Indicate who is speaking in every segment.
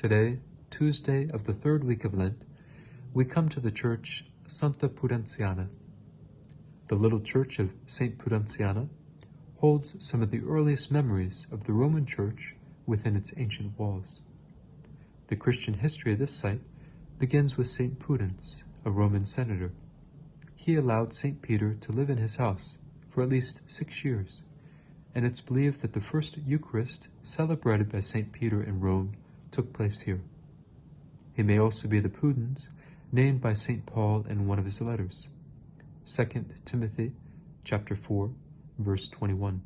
Speaker 1: Today, Tuesday of the third week of Lent, we come to the church Santa Prudenziana. The little church of Saint Prudenziana holds some of the earliest memories of the Roman Church within its ancient walls. The Christian history of this site begins with Saint Prudence, a Roman senator. He allowed Saint Peter to live in his house for at least 6 years, and it's believed that the first Eucharist celebrated by Saint Peter in Rome took place here. He may also be the Prudens named by Saint Paul in one of his letters, 2 Timothy chapter 4, verse 21.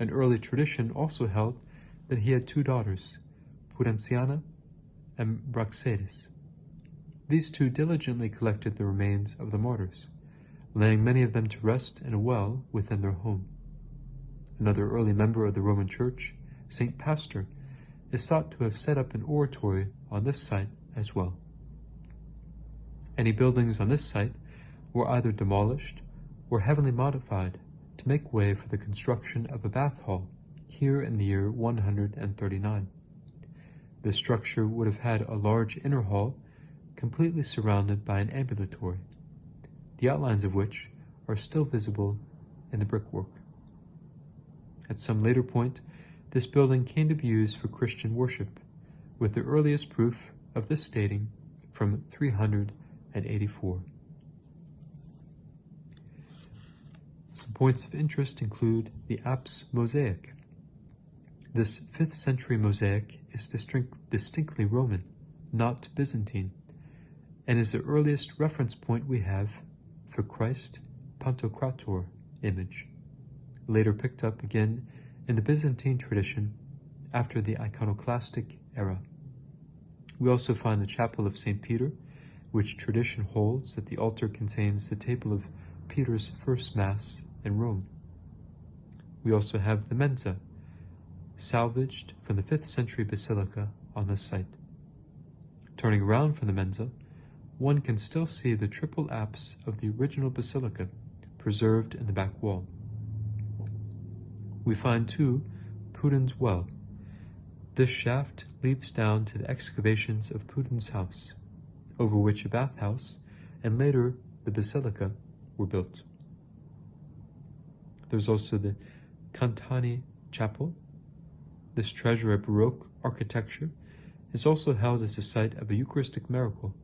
Speaker 1: An early tradition also held that he had 2 daughters, Prudenciana and Praxedis. These 2 diligently collected the remains of the martyrs, laying many of them to rest in a well within their home. Another early member of the Roman Church, Saint Pastor, is thought to have set up an oratory on this site as well. Any buildings on this site were either demolished or heavily modified to make way for the construction of a bath hall here in the year 139. This structure would have had a large inner hall completely surrounded by an ambulatory, the outlines of which are still visible in the brickwork. At some later point, this building came to be used for Christian worship, with the earliest proof of this dating from 384. Some points of interest include the apse mosaic. This 5th century mosaic is distinctly Roman, not Byzantine, and is the earliest reference point we have for Christ Pantocrator image, later picked up again in the Byzantine tradition after the iconoclastic era. We also find the chapel of St. Peter, which tradition holds that the altar contains the table of Peter's first Mass in Rome. We also have the mensa, salvaged from the 5th century basilica on this site. Turning around from the mensa, one can still see the triple apse of the original basilica preserved in the back wall. We find too Prudens' well. This shaft leads down to the excavations of Prudens' house, over which a bathhouse and later the basilica were built. There's also the Cantani chapel. This treasure of Baroque architecture is also held as the site of a Eucharistic miracle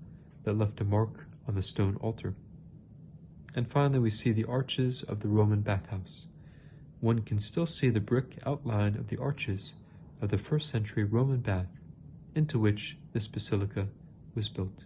Speaker 1: that left a mark on the stone altar. And finally we see the arches of the Roman bathhouse. One can still see the brick outline of the arches of the 1st century Roman bath into which this basilica was built.